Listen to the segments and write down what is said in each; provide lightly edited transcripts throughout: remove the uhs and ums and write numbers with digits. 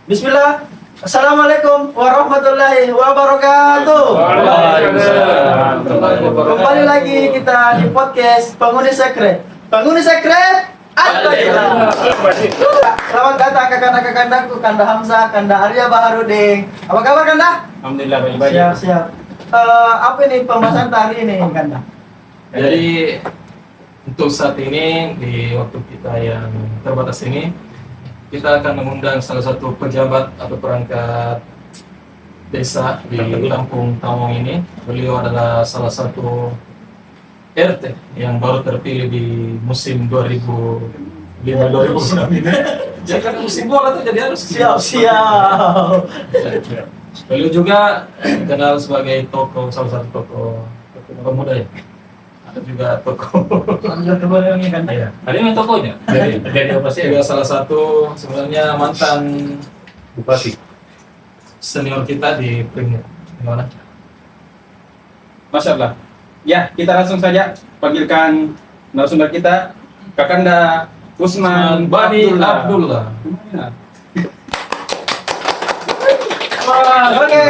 Bismillah. Assalamualaikum warahmatullahi wabarakatuh. Waalaikumsalam. Kembali lagi kita di podcast Penghuni Sekret. Penghuni Sekret Al-Bayyinah. Selamat datang ke kanda-kandaku, Kanda Hamzah, Kanda Arya Baharudin. Apa kabar Kanda? Alhamdulillah baik-baik. Siap. Apa ini pembahasan hari ini Kanda? Jadi untuk saat ini di waktu kita yang terbatas ini, kita akan mengundang salah satu pejabat atau perangkat desa di Kampung Tamong ini. Beliau adalah salah satu RT yang baru terpilih di musim 2005-2006 ini. Jadi kan musim bola tuh jadi harus Siap. Beliau juga dikenal sebagai tokoh, salah satu tokoh pemuda ya. Ada juga tokoh. Lanjut ke bawah ini Kanda. Iya. Ada yang tokohnya. Dari apa sih? Juga salah satu sebenarnya mantan bupati senior kita di Pringnya. Gimana? Masya Allah. Ya, kita langsung saja panggilkan narasumber kita, Kakanda Usman Bani Abdullah. Oke.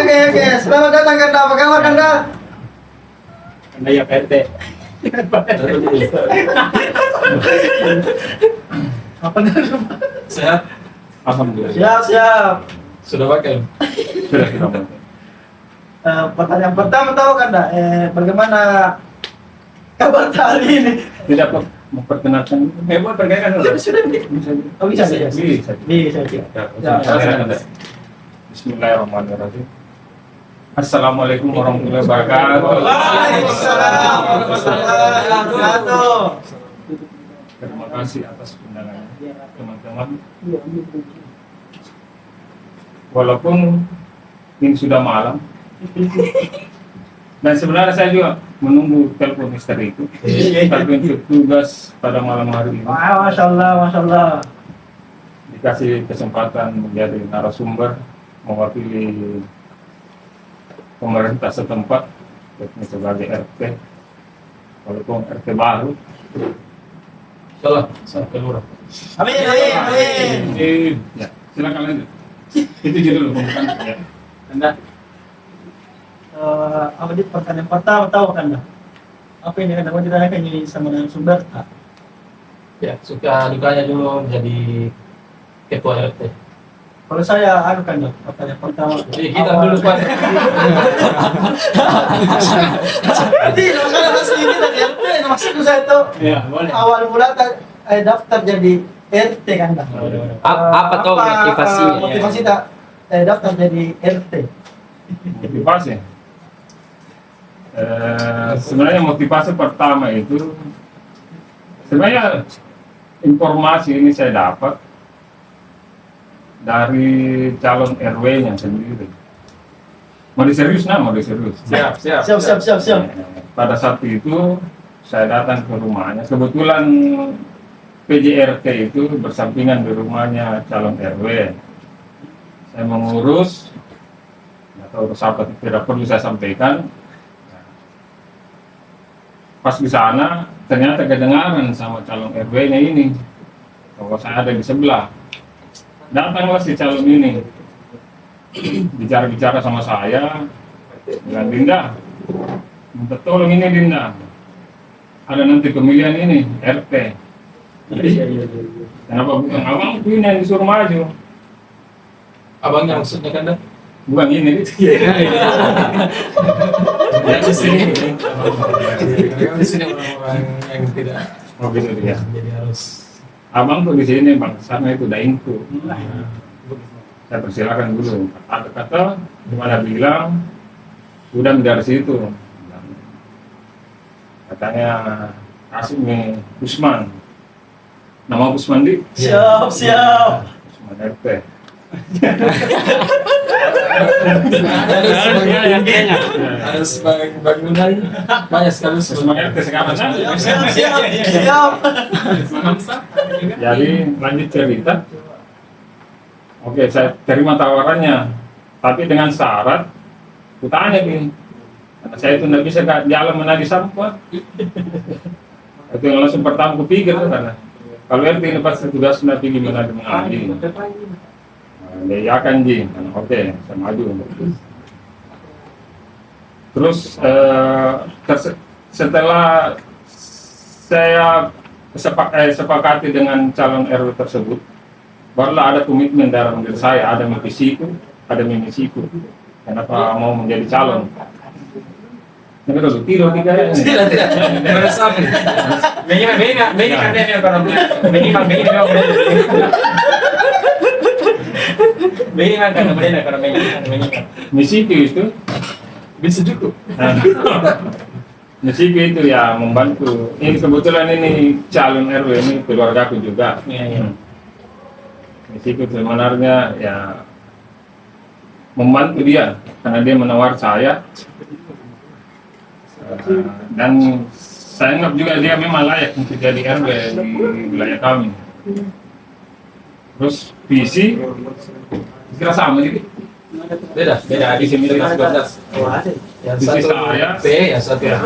Selamat datang Kanda. Apa kabar Kanda? Anda ya PRT. Apa namanya? Sehat? Alhamdulillah. Siap. Sudah pakai? Sudah kita pakai. Pertanyaan pertama tahu Kanda, bagaimana kabar hari ini? Tidak memperkenalkan. Buat perkenalkan dulu. Sudah. Oh, bisa. Bisa. Bismillahirrahmanirrahim. Assalamualaikum warahmatullahi wabarakatuh. Waalaikumsalam warahmatullahi wabarakatuh. Terima kasih atas undangannya, teman-teman. Walaupun ini sudah malam, dan sebenarnya saya juga menunggu telepon misteri itu, tapi untuk tugas pada malam hari ini Wah, Masya Allah. dikasih kesempatan menjadi narasumber mewakili pemerintah setempat, yakni sebagai RT, walaupun RT baru. Salah, saya keluar. Amin. Ya, silakan lanjut. Itu judul pembukaan ya. Kanda, apa di pertanyaan pertama tahu Kanda? Apa ini Kanda mau ditanyakan ini sama narasumber? Ya, suka dukanya dulu menjadi ketua RT. Kalau saya Kanda, pertanyaan pertama. Jadi kita dulu Pak. Tidak, masalah masih ini tadi RT. Maksudku saya tuh Ya, boleh. awal mula daftar jadi RT Kanda. Apa tuh motivasinya? Motivasi tak daftar jadi RT. Motivasi. Sebenarnya motivasi pertama itu sebenarnya informasi ini saya dapat dari calon RW-nya sendiri. Mau diserius. Siap. Siap. Pada saat itu saya datang ke rumahnya. Kebetulan PJRT itu bersampingan di rumahnya calon RW. Saya mengurus, atau apa tidak perlu saya sampaikan. Pas di sana ternyata kedengaran sama calon RW-nya ini bahwa saya ada di sebelah. Datanglah si calon ini bicara sama saya, bilang, Dinda, minta tolong ini Dinda, ada nanti pemilihan ini RT. Kenapa bukan abang ini yang disuruh maju? Abangnya maksudnya Kanda? Bukan ini. Ya di sini. Di sini orang-orang yang tidak Oh gitu ya. jadi harus. Abang tuh di sini bang, sana itu daingku. Saya persilakan dulu. Kata-kata gimana bilang, udah dari situ. Katanya kasih nih Usman. Nama Usman di? Siap. Usman RT. Harus bangunan banyak sekali Usman RT sekarang. Siap. Jadi lanjut cerita. Oke, saya terima tawarannya, tapi dengan syarat, kutanya gini, karena saya itu tidak bisa jalan menagih sampah. Itu yang langsung pertama kupikir tuh, karena kalau RT lepas tugas nanti gimana mengadil. Dia iakan Ji, oke, saya maju untuk itu. Terus setelah saya sepakati dengan calon RW tersebut, barulah ada komitmen dalam diri saya, ada misiku, kenapa mau menjadi calon. Ini kalau tidur tiga ya. Tidak. Merasa. Begini kan dia kalau begini kan benar kalau begini. Misiku itu Bisa cukup. misiku itu ya membantu. Ini kebetulan ini calon RW ini keluargaku juga. Iya. Misiku sebenarnya ya membantu dia karena dia menawar saya. Dan saya anggap juga dia memang layak untuk jadi RW di wilayah kami. Terus visi kira sama sih. Beda di sini 12. Yang Visi satu saya B, yang satu F.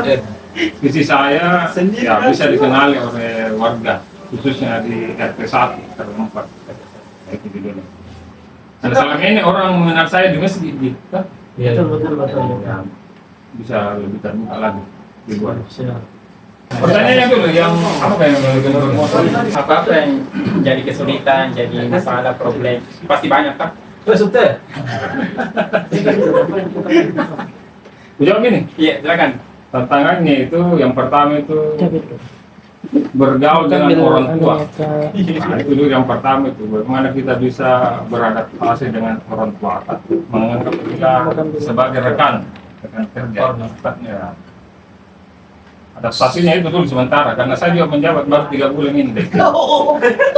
visi saya ya bisa dikenali oleh warga khususnya di RT 1 RW 4 itu di dunia. Dan selama ini orang mengenal saya di masjid gitu. Iya. Ya, bisa lebih terbuka lagi di luar. Pertanyaannya dulu yang apa yang Apa-apa yang jadi kesulitan, jadi masalah, problem, pasti banyak kan? Sudah. Jawab ini. Iya, silakan. Tantangannya itu yang pertama itu bergaul dengan orang tua. Nah, itu dulu yang pertama itu bagaimana kita bisa beradaptasi dengan orang tua, menganggap kita sebagai rekan kerja. Ya. Adaptasinya itu dulu sementara karena saya juga menjabat baru 3 bulan ini deh.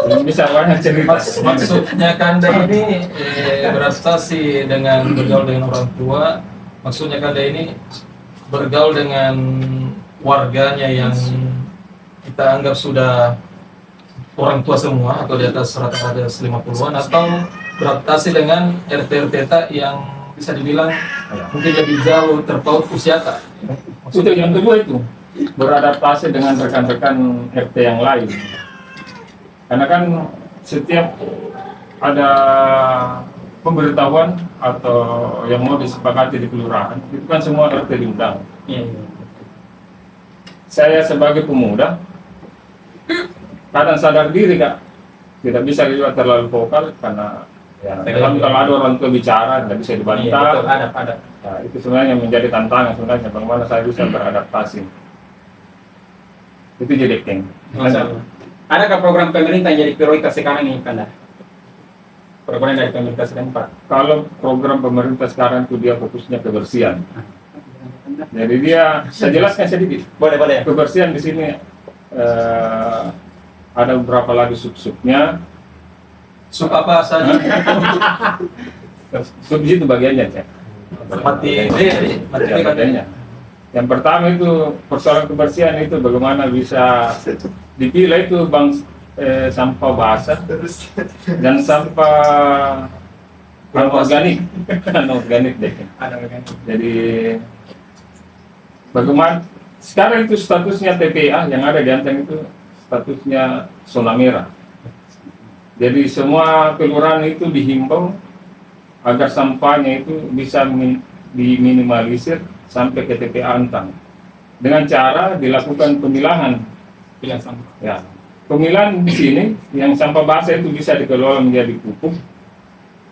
Belum bisa banyak cerita. Maksudnya Kanda ini beradaptasi dengan bergaul dengan orang tua. Maksudnya Kanda ini bergaul dengan warganya yang kita anggap sudah orang tua semua atau di atas rata-rata 50-an, atau beradaptasi dengan RT-RT yang bisa dibilang mungkin lebih jauh terpaut usia tak. Itu yang kedua itu beradaptasi dengan rekan-rekan RT yang lain. Karena kan setiap ada pemberitahuan atau yang mau disepakati di kelurahan, itu kan semua RT diundang. Saya sebagai pemuda, kadang sadar diri Kak, tidak bisa juga terlalu vokal karena ya, kalau ada orang tua bicara, tidak bisa dibantah. Ada. Nah, itu sebenarnya yang menjadi tantangan sebenarnya, bagaimana saya bisa beradaptasi. Itu jadi king. Adakah program pemerintah yang jadi prioritas sekarang ini, Kanda? Program dari pemerintah setempat. Kalau program pemerintah sekarang itu dia fokusnya kebersihan. Jadi dia, saya jelaskan sedikit. Boleh. Kebersihan di sini ada beberapa lagi sub-subnya. Sub apa saja? Sub itu bagiannya, Cek. Seperti Bagiannya. Yang pertama itu persoalan kebersihan itu bagaimana bisa dipilah itu sampah basah dan sampah anorganik, anorganik deh. Jadi bagaimana sekarang itu statusnya TPA yang ada di Anteng itu statusnya zona merah. Jadi semua kelurahan itu dihimbau agar sampahnya itu bisa diminimalisir sampai ke TPA Antang dengan cara dilakukan pemilahan. Ya, pemilahan di sini yang sampah basah itu bisa dikelola menjadi pupuk,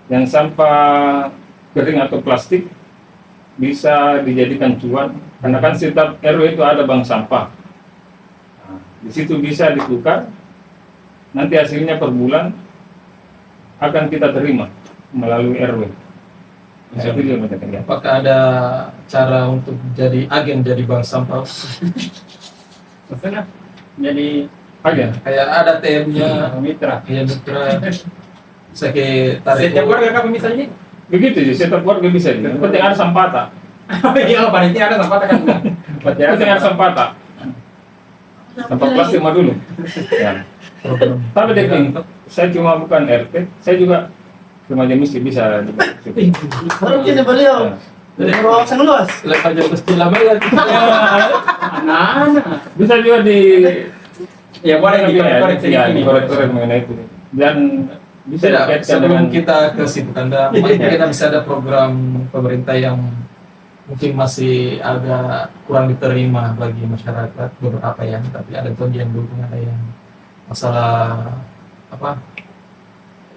yang sampah kering atau plastik bisa dijadikan cuan karena kan setiap RW itu ada bank sampah. Nah, di situ bisa ditukar, nanti hasilnya per bulan akan kita terima melalui RW. Itu juga banyak. Apakah ada cara untuk jadi agen dari bank sampah? Maksudnya jadi Agen. Kayak ada TM-nya, mitra. ya mitra. Bisa ke tarik. Setiap warga kami misalnya. Begitu sih, setiap keluarga bisa. Yang penting ada sampata. Iya, panitia ada sampah kan enggak? Yang penting ada sampata. Sampah plastik mah dulu. Ya. Tapi deh, saya cuma bukan RT, saya juga remaja miskin bisa juga. Baru kini beliau. Ruang luas. Lepas jauh pasti lama ya. Bisa juga di Ya boleh ya, dikorek-korek ya, sedikit. dikorek-korek mengenai itu. Dan bisa Tidak, dikaitkan sebelum dengan kita ke situ Kanda, mungkin kita bisa ada program pemerintah yang mungkin masih agak kurang diterima bagi masyarakat beberapa ya, tapi ada tuh yang dukung, ada yang masalah apa?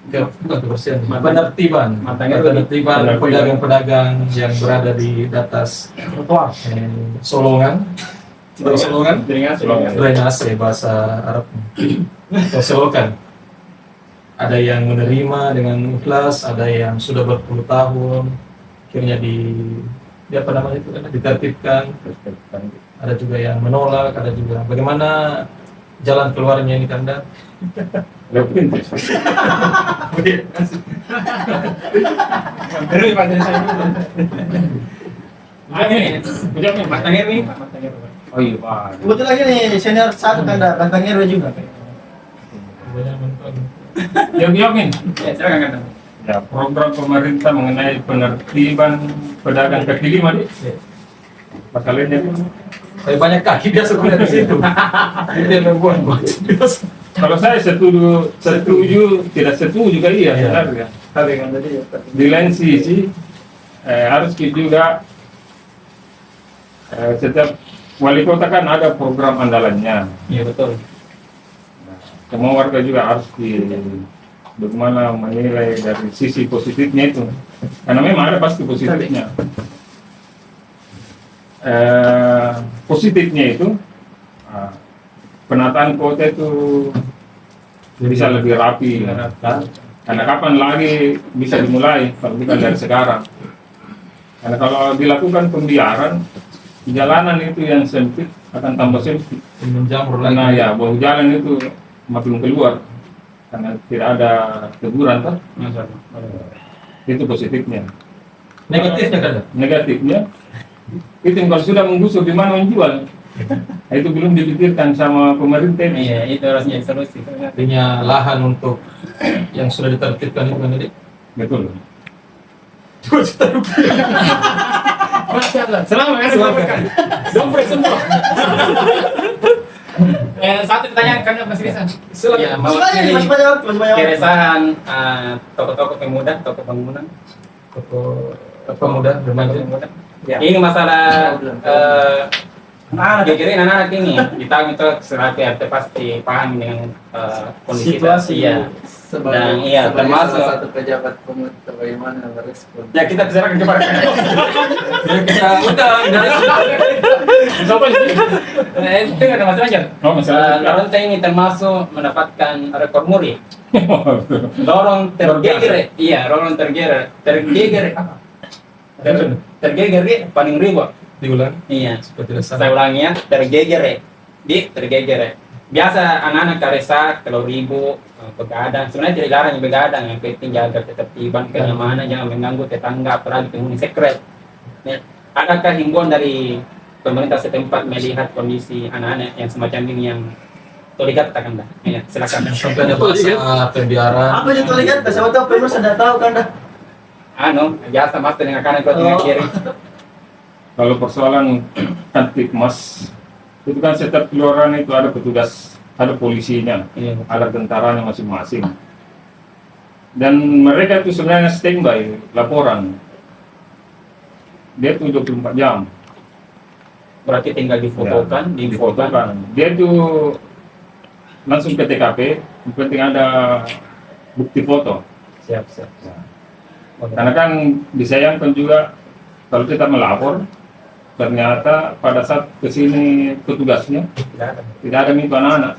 Bukan kebersihan, penertiban Penertiban. pedagang-pedagang yang berada di atas solongan, solongan, drainase bahasa Arabnya, selokan. Ada yang menerima dengan ikhlas, ada yang sudah berpuluh tahun, akhirnya apa namanya itu ditertibkan. Ada juga yang menolak, ada juga bagaimana jalan keluarnya ini Kanda? lewat pintu. Terus Pak dari saya. Ucap nih, Mas Tangir nih Pak, Mas Tangir. Oh iya, Pak. Kebetulan ini senior satu Kanda, Bantang RW juga. Jawab nih. Ya, silakan Kanda. Ya, program pemerintah mengenai penertiban pedagang kaki lima nih. Masalahnya Saya banyak kaki dia sebenarnya di situ. Itu yang membuat kalau saya setuju, tidak setuju kali ya sebenarnya. Di lain sisi harus juga setiap wali kota kan ada program andalannya. Iya betul. Semua warga juga harus bagaimana menilai dari sisi positifnya itu, karena memang ada pasti positifnya. Positifnya itu penataan kota itu bisa lebih rapi, karena kapan lagi bisa dimulai kalau bukan dari sekarang. Karena kalau dilakukan pembiaran, jalanan itu yang sempit akan tambah sempit, menjamur karena lagi. ya bahu jalan itu makin keluar karena tidak ada teguran toh. Itu positifnya. Negatifnya Kanda? Negatifnya itu kalau sudah menggusur di mana menjual, nah, itu belum dipikirkan sama pemerintah. Iya, itu harusnya solusi. Artinya lahan untuk yang sudah ditertibkan itu kan tadi? Betul. 2 juta rupiah. Selamat dompet semua. Satu pertanyaan Kanda Mas Rizan. Ya, Masih banyak, masih banyak. keresahan toko-toko pemuda, toko bangunan, Toko pemuda remaja. Ya. Ini masalah gegerin anak-anak ini ditanggung itu selaku RT pasti paham dengan kondisi Situasi. ya. Dan iya termasuk satu pejabat pemerintah bagaimana merespon. ya kita bicarakan kepada itu nggak ada masalah aja. Oh, masalah. Laronta ini termasuk mendapatkan rekor muri. Lorong tergeger, iya lorong tergeger apa? Tergeger paling ribu. Diulang Iya. seperti dasar. Saya ulangi ya, tergeger. Biasa anak-anak karesa kalau ribu begadang. Sebenarnya tidak dilarang begadang, yang penting jaga ketertiban, kenyamanan, jangan mengganggu tetangga, apalagi penghuni sekret. Nah, adakah himbauan dari pemerintah setempat melihat kondisi anak-anak yang semacam ini yang terlihat Kanda? Ya, silakan. Sampai ada masa pembiaran. Apa itu lihat? Siapa tahu Pemur sudah tahu Kanda. Biasa mas dengan kanan kau dengan kiri. Kalau persoalan Kantipmas itu kan setiap kelurahan itu ada petugas, ada polisinya, Iya. ada tentaranya masing-masing. Dan mereka itu sebenarnya standby laporan. Dia itu 24 jam. Berarti tinggal difotokan, difotokan. Dia itu langsung ke TKP, yang penting ada bukti foto. Siap. Karena kan disayangkan juga kalau kita melapor, ternyata pada saat kesini petugasnya tidak ada itu anak-anak.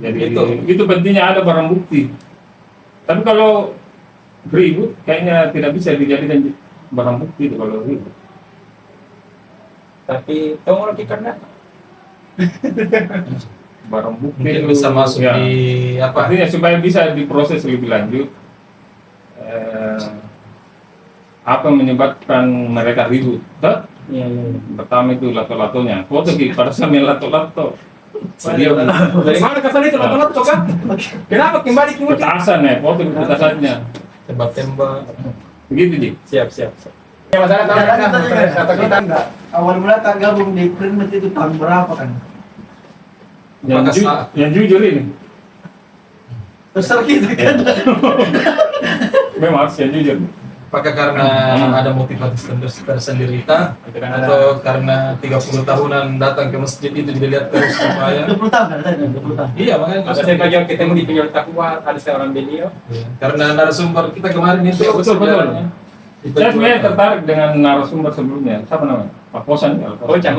Jadi itu pentingnya ada barang bukti. Tapi kalau ribut, kayaknya tidak bisa dijadikan barang bukti itu kalau ribut. Tapi tolong lagi karena Barang bukti Mungkin itu, bisa masuk ya. di apa? Artinya supaya bisa diproses lebih lanjut, apa menyebabkan mereka ribut? Toh? Iya. Pertama itu lato-latonya. Foto di pada sambil lato-lato. Dia Dari mana kesana itu lato-lato kan? Kenapa kembali ke petasan ya, foto di petasannya. Tembak-tembak. Begitu Ji. Siap. Ya masalah tahu Jalan kita juga. kata kita Enggak. Awal mula tak gabung di Primet itu tahun berapa kan? Yang, Apakah yang jujur ini. Terserah kita kan. Memang harus yang jujur. Apakah karena ada motivasi tersendiri kah? Atau karena 30 tahunan datang ke masjid itu dilihat terus supaya 20 tahun kan tadi, 20 tahun. iya makanya Maka saya pagi ketemu di pinjol takwa ada seorang beliau. Iya. Karena narasumber kita kemarin itu Betul, betul. sebenarnya kita Saya sebenarnya juga- tertarik dengan narasumber sebelumnya. Siapa namanya? Pak Posan. Ya, Ocang.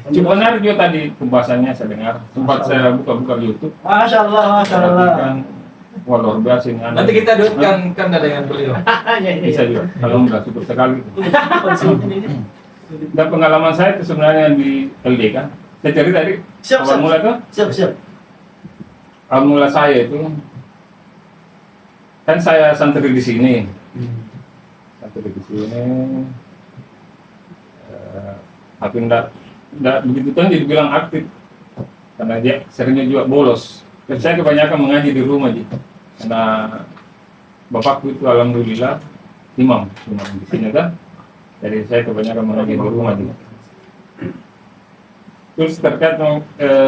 Cuma menarik juga tadi pembahasannya saya dengar. Sempat saya buka-buka YouTube. Masya Allah, Masya Allah. Perhatikan, wah luar biasa ini. nanti kita duetkan kan dengan beliau. Bisa juga. Kalau enggak syukur sekali. Dan pengalaman saya itu sebenarnya di LDK. Saya cerita tadi. Siap, Awal siap. mula itu, Siap. awal mula saya itu kan saya santri di sini. Santri di sini. Tapi enggak begitu kan jadi bilang aktif karena dia seringnya juga bolos. Dan saya kebanyakan mengaji di rumah gitu. Karena bapakku itu alhamdulillah imam di sini kan. Jadi saya kebanyakan mengaji di rumah gitu. Terus terkait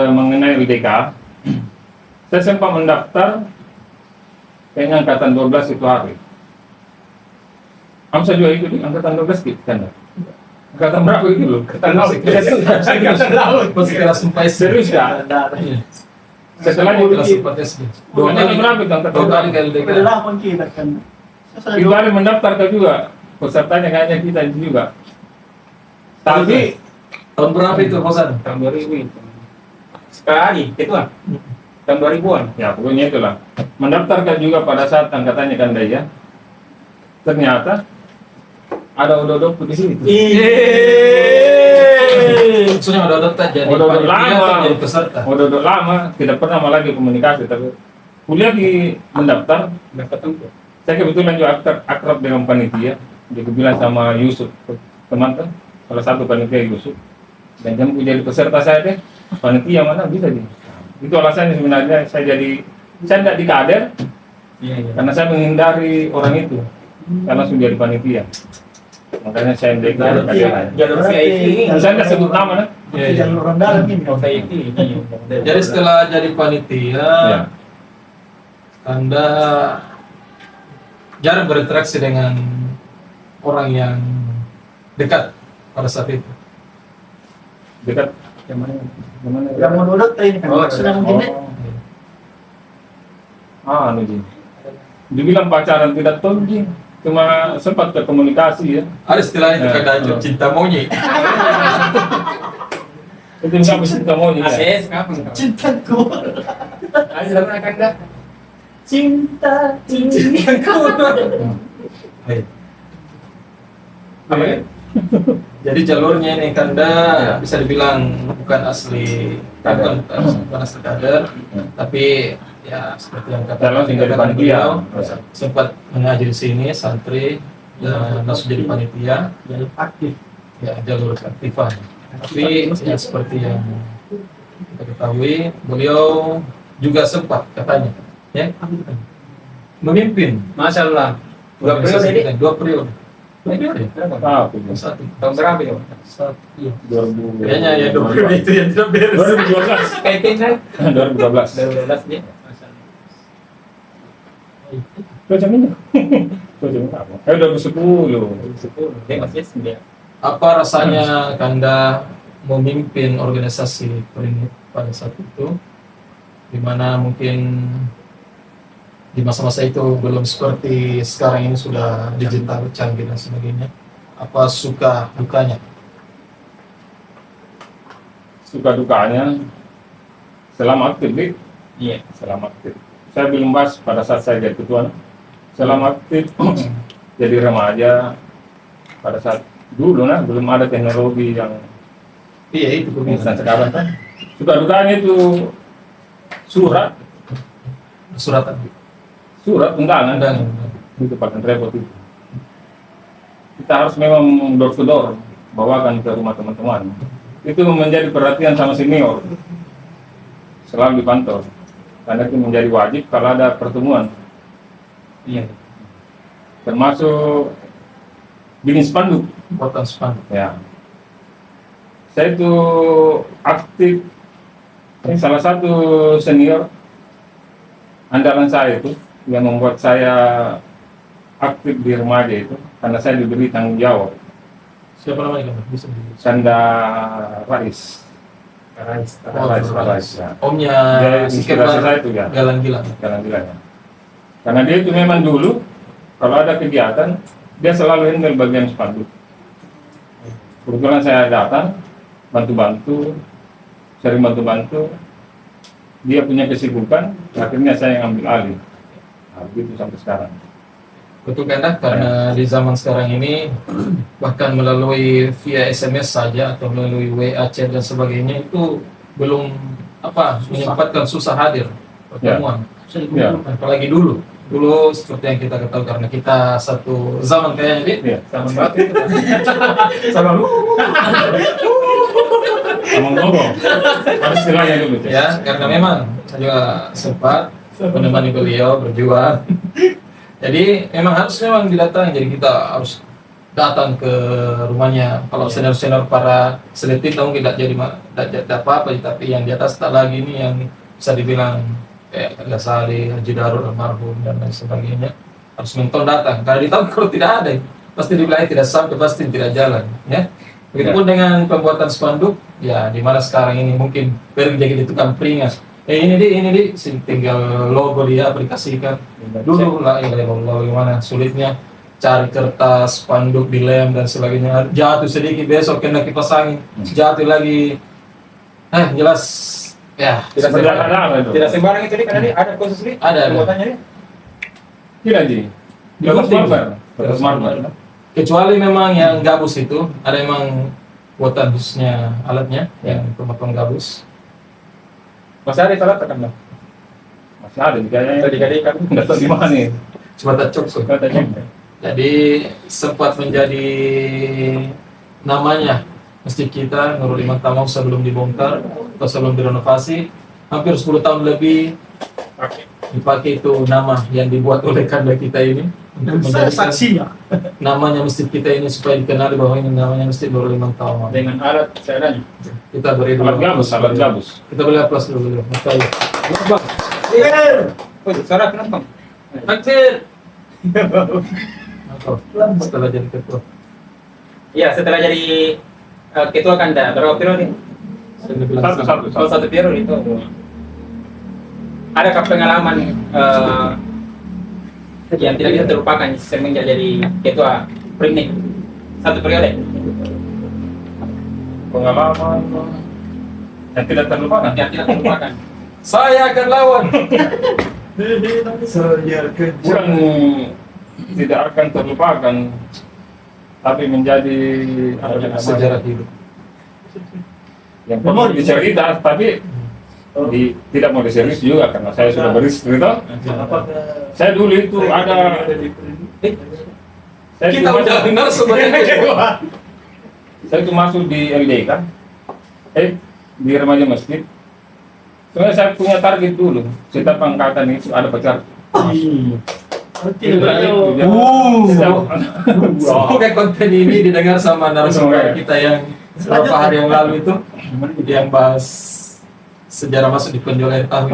mengenai LDK, saya sempat mendaftar kayaknya angkatan 12 itu hari. Amsa juga ikut di angkatan 12 gitu kan? Angkatan berapa itu loh? Angkatan laut. Masih kelas 4 SD. Serius ya? Iya. Setelah kelas itu 4 SD. angkatan berapa itu angkatan 2 kali berapa? LDK. Udah lama kita kan. Itu hari mendaftar kan juga pesertanya kayaknya kita juga. Tapi Tahun berapa itu kosan? Tahun 2000 itu. Sekali, itu lah. Tahun 2000-an. ya pokoknya itulah mendaftarkan juga pada saat angkatannya kan Daya. Ternyata ada ododok di sini. Maksudnya udah daftar jadi Ododok panitia atau lama, jadi peserta. ododok lama, tidak pernah malah lagi komunikasi. Tapi kuliah di mendaftar, Dapat tempur. saya kebetulan juga akrab dengan panitia. Dia bilang sama Yusuf, teman kan, salah satu panitia Yusuf. Dan jam jadi peserta saya deh, panitia mana bisa dia. Itu alasannya sebenarnya saya tidak dikader Iya. karena saya menghindari orang itu karena sudah jadi panitia. Makanya saya deklar Jalur VIP. saya tidak sebut nama kan? Iya, iya. Jalur orang dalam ini. Oh, VIP. Jadi setelah jadi panitia, Ya. Anda jarang berinteraksi dengan orang yang dekat pada saat itu. Dekat yang mana? Yang mana? Yang mau duduk ini kan. Oh, Sudah mungkin deh. Anu Ji. Dibilang pacaran tidak tahu Ji. Cuma sempat berkomunikasi ya. Ada istilahnya itu Ya. kadang cinta monyet. Itu nggak bisa kita mau ya. ACS kapan? Cintaku. Ayo jalan akan dah. Cinta ini. Baik. Apa ya? Jadi jalurnya ini Kanda Ya. bisa dibilang bukan asli Kader. bukan asli kader, Ya. tapi ya seperti yang Saya langsung jadi dikatakan panitia. beliau, Ya. sempat mengaji di sini santri dan langsung jadi panitia, Jadi aktif. ya jalur keaktifan. Tapi ya seperti yang kita ketahui, beliau juga sempat katanya ya memimpin Masya Allah. Dua periode organisasi ini. kita, 2 periode. Periode? Ah, itu. Satu. Tahun berapa ya? Satu. Iya. 2000. Kayaknya ya 2 periode itu yang tidak beres. 2012. Kayak tinggal. 2012. 2012 dia. Masya Allah. Coba ini. Coba apa? 2010. 10. Dia masih 9. Apa rasanya Kanda memimpin organisasi Perinit pada saat itu, di mana mungkin di masa-masa itu belum seperti sekarang ini sudah digital canggih dan sebagainya. Apa suka dukanya? Suka dukanya selama aktif nih, Iya. selama aktif. Saya belum bahas pada saat saya jadi ketua. Selama aktif jadi remaja pada saat dulu nah belum ada teknologi yang Iya itu instan sekarang kan. Suka dukanya itu surat surat undangan dan itu paling repot itu. Kita harus memang door to door bawakan ke rumah teman-teman. Itu menjadi perhatian sama senior selalu dipantau karena itu menjadi wajib kalau ada pertemuan, Iya. termasuk bikin spanduk buatan spanduk. ya. Saya itu aktif, ini salah satu senior andalan saya itu yang membuat saya aktif di remaja itu karena saya diberi tanggung jawab. Siapa namanya kan? Bisa di Sanda Rais. Rais. Ya. Omnya Dia si inspirasi Kembar saya itu ya. Galang Gila. Jalan-jalan ya. Karena dia itu memang dulu kalau ada kegiatan dia selalu handle bagian spanduk. Kebetulan saya datang bantu-bantu, sering bantu-bantu. Dia punya kesibukan, akhirnya saya yang ambil alih. Nah, begitu sampai sekarang. Betul kan, karena di zaman sekarang ini bahkan melalui via SMS saja atau melalui WA chat dan sebagainya itu belum menyempatkan susah hadir pertemuan. Ya. Apalagi dulu seperti yang kita ketahui karena kita satu zaman kayaknya Dit. Iya. Zaman banget itu. Sama lu. Ngomong ngomong, harus istilahnya dulu. Ya, karena memang saya juga sempat menemani beliau berjuang. Jadi memang didatangi. Jadi kita harus datang ke rumahnya. Kalau senior-senior para seletif mungkin tidak apa-apa, tapi yang di atas tak lagi ini yang bisa dibilang kayak Gasali, Haji Darul almarhum dan lain sebagainya harus mentol datang. Kalau ditanya kalau tidak ada, pasti dibilang tidak sampai, pasti tidak jalan. Ya. Begitupun dengan pembuatan spanduk, ya di mana sekarang ini mungkin baru jadi tukang peringat. Ini di, tinggal logo dia aplikasikan. Dulu lah, ya Allah, gimana sulitnya cari kertas, spanduk, dilem dan sebagainya. Jatuh sedikit, besok kena kipas angin, jatuh lagi. Jelas, ya. Tidak Tidak sembarang, ada itu. tidak sembarang itu karena dia ada khusus dia. Ada. Pembuatannya dia. Tidak Ji. Di atas marmer. Di atas marmer. Kecuali memang yang gabus itu, ada memang buatan khususnya alatnya, yang pemotong gabus. Masih ada itu alat kan bang? Masih ada di kayaknya. Tadi kan Nggak tahu di mana nih. Cuma tak cukup. Katanya. Jadi sempat menjadi namanya masjid kita Nurul Iman Tamam sebelum dibongkar atau sebelum direnovasi hampir 10 tahun lebih dipakai itu nama yang dibuat oleh kanda kita ini untuk Saya menjadikan saksinya. namanya masjid kita ini supaya dikenali bahwa ini namanya Masjid Nurul Iman Tamam. dengan alat seadanya. Kita beri Alat gabus. Kita beli aplaus dulu. Makasih. Bang. Oh, suara kenapa bang? Takbir. Setelah jadi ketua. Iya, setelah jadi ketua kanda berapa periode? Saya bilang sama. Oh, satu periode itu. Adakah pengalaman yang tidak bisa terlupakan semenjak jadi ketua Primnik satu periode? Pengalaman yang tidak terlupakan. Yang tidak terlupakan. Saya akan lawan. Bukan tidak akan terlupakan, tapi menjadi Sejarah hidup. yang perlu dicerita, tapi tidak mau diserius juga karena saya sudah beristri toh. Saya dulu itu ada saya Kita itu udah masuk- dengar sebenarnya. saya itu masuk di LDK, di remaja masjid. Sebenarnya saya punya target dulu. Setiap angkatan itu ada pacar. Semoga konten ini didengar sama narasumber kita yang beberapa hari yang lalu itu yang bahas sejarah masuk di penjual air tahun.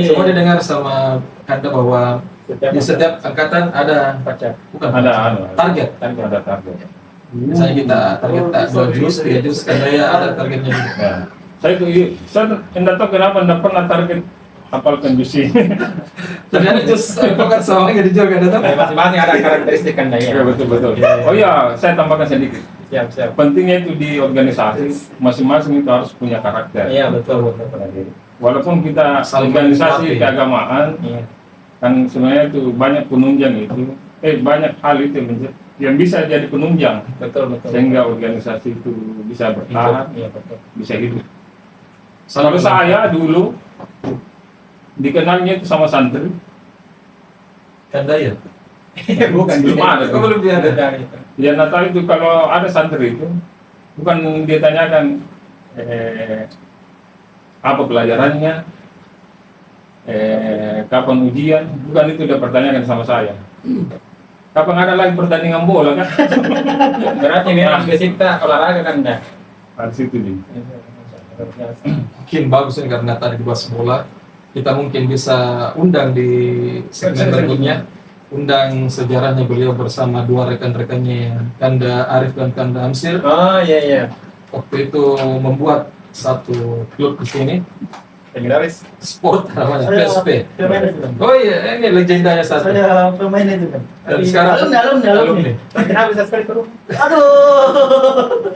Semua didengar sama Kanda bahwa di setiap angkatan ada pacar. bukan Ada target. ada target. Misalnya kita target 2 juz, 3 juz, Kanda ya ada targetnya juga. Ya. Saya tidak tahu kenapa tidak pernah target hafalkan juz ini. Ternyata juz bukan sama nggak dijual Kanda tuh. Masing-masing ada karakteristik kanda Ya ya. betul. Oh iya, saya tambahkan sedikit. Siap, siap. Pentingnya itu di organisasi masing-masing itu harus punya karakter. Iya, betul. Jadi, walaupun kita Saling organisasi melengkapi. keagamaan, Iya. kan sebenarnya itu banyak penunjang itu, banyak hal itu yang bisa jadi penunjang Betul. sehingga organisasi itu bisa bertahan, Iya, betul. bisa hidup. Kalau saya dulu dikenalnya itu sama santri, Kanda ya. Bukan belum ada. Oh, belum ada. Ya Natal itu kalau ada santri itu bukan dia tanyakan apa pelajarannya, kapan ujian, bukan itu dia pertanyakan sama saya. Kapan ada lagi pertandingan bola kan? Berarti memang pecinta olahraga kanda. Di situ nih. Mungkin bagus ini karena tadi dibahas bola. kita mungkin bisa undang di segmen berikutnya, undang sejarahnya beliau bersama dua rekan-rekannya, Kanda Arif dan Kanda Amsir. Oh iya. Waktu itu membuat satu klub di sini, Legendaris. sport namanya, Saya PSP. pemain itu kan. Oh iya, ini legendanya satu. Saya pemain itu kan. Dan sekarang alumni. Kenapa bisa sekali terus? Aduh.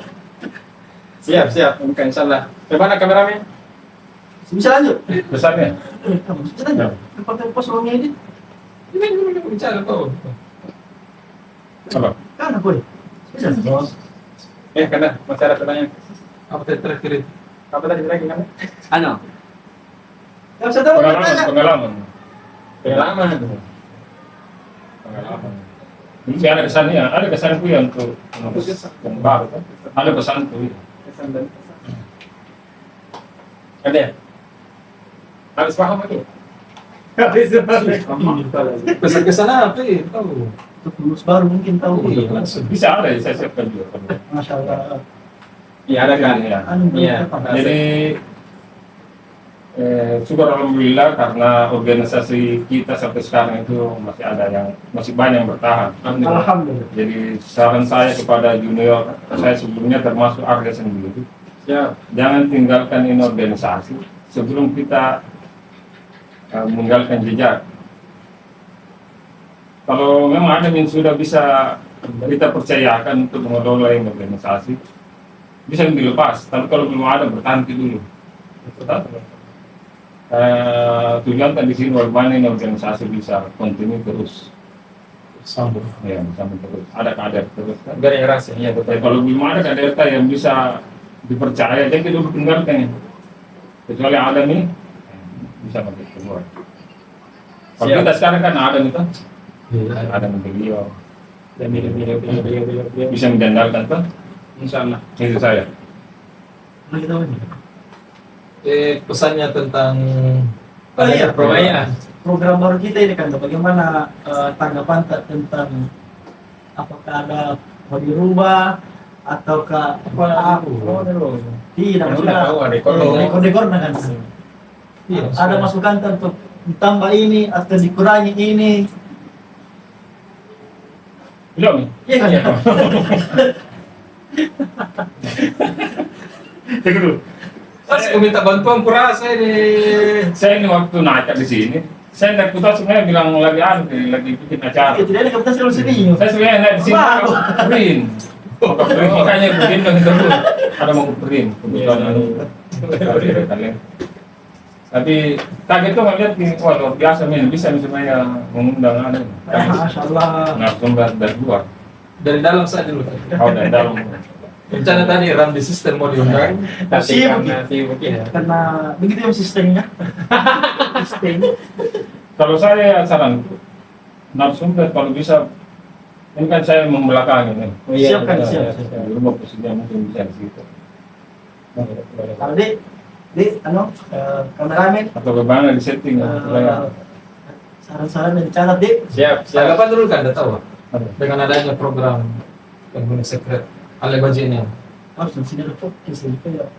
Siap. Mungkin insyaallah. Bagaimana kameramen? Bisa lanjut? Besarnya. Kamu bisa lanjut? Pakai pos orangnya ini. Ini bicara kau. Apa? Kan apa ya? Bisa. Karena masih ada pertanyaan. Apa terakhir itu? Apa tadi lagi kan? Ano? Gak bisa tahu. Pengalaman. Pengalaman. Saya ada kesannya ya untuk kembang. Ada pesanku. Ada ya? Habis paham lagi? Pesan-pesan apa ya? Tahu. Untuk lulus baru mungkin tahu. Iya, langsung. Bisa ada ya, saya siapkan juga. Masya Allah. Iya ada kan? Iya. Iya. Jadi syukur alhamdulillah karena organisasi kita sampai sekarang itu masih banyak yang bertahan. Alhamdulillah. Jadi saran saya kepada junior, saya sebelumnya termasuk Arya sendiri, Siap. jangan tinggalkan ini organisasi sebelum kita meninggalkan jejak. Kalau memang ada yang sudah bisa kita percayakan untuk mengelola ini organisasi, bisa dilepas. Tapi kalau belum ada, bertahan dulu. Tujuan kan di sini bagaimana ini organisasi bisa kontinu terus, Sambung. ya sambung terus. Ada kader terus. Kan? Biar yang rasa. Iya betul. Kalau belum ada kader yang bisa dipercaya, jangan kita tinggalkan. Kecuali ada nih, bisa nanti keluar. Kalau Siap. kita sekarang kan ada nih kan, Iya. ada beliau Dan beliau. bisa menjandalkan kan, Insyaallah. itu saya. Lagi tahu ini. Pesannya tentang Oh iya, Permainan. program baru kita ini kan, bagaimana tanggapan tentang apakah ada mau dirubah ataukah tidak maksudnya dekor kan Iya, ada masukan untuk ditambah ini atau dikurangi ini, Belum? iya kan? Tunggu dulu. Pas aku minta bantuan kurasa ini. Saya ini waktu naik di sini, saya naik kota sebenarnya bilang lagi bikin acara. Tidak ada kapten selalu sini. Saya sebenarnya naik di sini Wow. print. Makanya print kan terus ada mau print kebetulan kalian. Tapi kaget tuh ngeliat nih, wah luar biasa men, bisa misalnya mengundang ada. Masya Allah. Narasumber dari luar, Dari dalam saja dulu. oh dari dalam. Rencana tadi RAM di sistem mau diundang. Tapi Sibuk. karena sibuk ya. Karena begitu yang sistemnya. Sistem. Kalau saya saran narasumber kalau bisa, ini kan saya membelakangi nih. Oh, iya, Siapkan, betul, siap. iya. Di rumah presiden mungkin bisa di situ. Kalau di kameramen Atau bagaimana di setting supaya saran-saran yang dicatat di Siap. Tanggapan dulu kan, Anda tahu ada. dengan adanya program penghuni sekret Ale Baji ini. harus di sini ada podcast ini kayak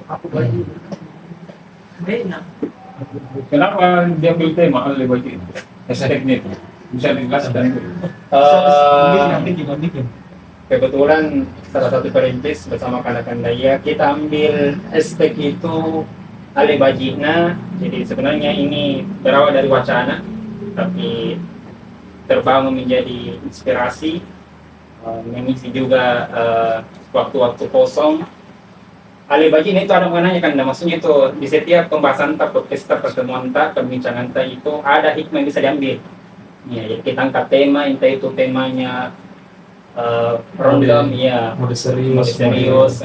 aku Hmm. bagi. Enak. Kenapa diambil tema oleh baju ini? Hashtagnya itu bisa dijelaskan itu. Bikin. Kebetulan salah satu perintis bersama kanak-kanak Daya kita ambil aspek itu Ale Bajina. Jadi sebenarnya ini berawal dari wacana, tapi terbangun menjadi inspirasi, mengisi juga waktu-waktu kosong. Ale Bajina itu ada mengenai kan, maksudnya itu di setiap pembahasan podcast pertemuan perbincangan itu ada hikmah yang bisa diambil. Ya, kita angkat tema, entah itu temanya random, ya, Mode mode serius. serius,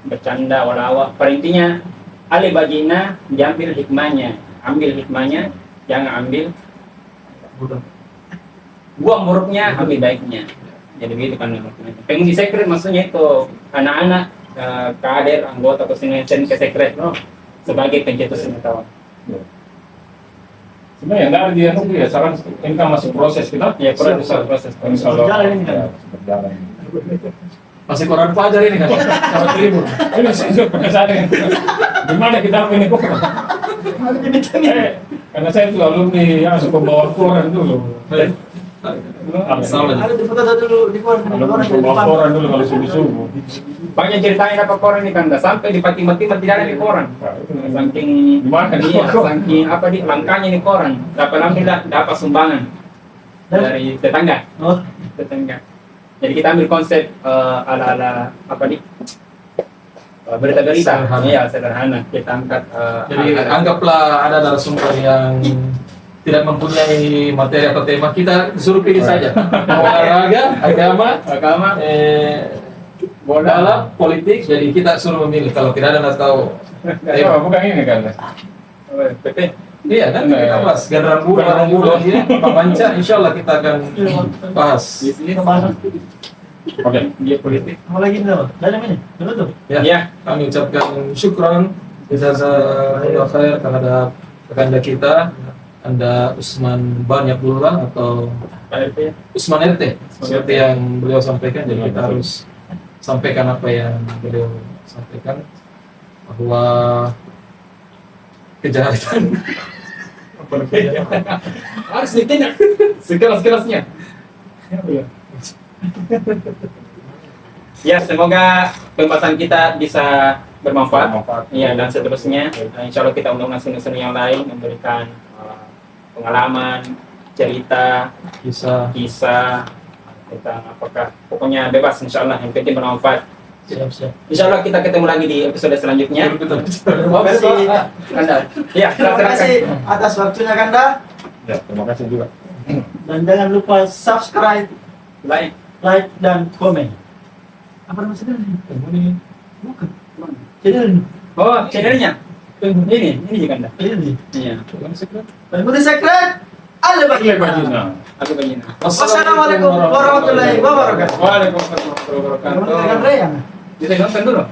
bercanda, walawak. Perintinya Ale Bajina diambil hikmahnya, ambil hikmahnya, jangan ambil buang buruknya, ambil baiknya. Jadi begitu kan. Penghuni sekret maksudnya itu anak-anak kader, anggota atau sineten ke sekret sebagai pencetus pengetahuan. Sebenarnya nggak ada dia nunggu ya, sekarang ini kan masih proses kita. Ya, proses. Insya Allah, Berjalan ini kan? ya, berjalan. Masih koran Fajar ini kan. Sama Tribun. Ini saya pernah saya Gimana kita ini kok? Karena saya itu alumni yang suka bawa koran dulu. Salah. Ada di foto dulu di koran Bawa koran dulu kalau subuh-subuh. Banyak ceritanya apa koran ini kan, nggak sampai di Timur-Timur tidak ada di koran. Saking Gimana di iya, koran? saking apa di langkahnya di koran. Dapat alhamdulillah dapat sumbangan dari tetangga. Oh, Tetangga. Jadi kita ambil konsep ala-ala apa di berita-berita, Sederhana. iya sederhana. Kita angkat. Jadi ala-ala- anggaplah ada narasumber yang tidak mempunyai materi atau tema, kita suruh pilih saja. Olahraga, agama, bola, politik. Jadi kita suruh memilih. Kalau tidak ada atau Ya, bukan ini kan? PP. iya kan kita bahas genderan muda, ya. Pamanca, insya Allah kita akan bahas. Di sini Oke. dia politik. mau lagi nih, dari ini, dulu tuh. Ya, Ya. kami ucapkan syukron jazakallahu khair terhadap rekan kita, Anda Usman Bani Abdullah atau PP. Usman RT seperti yang beliau sampaikan. Jadi kita harus sampaikan apa yang beliau sampaikan, bahwa kejahatan Harus ditindak sekelas-kelasnya. Ya, semoga pembahasan kita bisa bermanfaat. Iya, dan seterusnya. Insya Allah kita undang seni-seni yang lain memberikan pengalaman, cerita, kisah tentang apakah. Pokoknya bebas, insya Allah. Yang penting bermanfaat. siap. Insya Allah kita ketemu lagi di episode selanjutnya. Terima kasih. Anda. Ya, Terima kasih atas waktunya Kanda, Ya, terima kasih juga. dan jangan lupa subscribe, Baik. like dan komen. Apa nama channelnya? Bukan. Channel ini. Oh, channelnya. Ini juga Anda. Ini. Iya. Penghuni sekret. Ada bagi. Nah. Aku begini. Wassalamualaikum warahmatullahi wabarakatuh. Waalaikumsalam warahmatullahi wabarakatuh. Dengan Reyang. Bisa nonton dulu.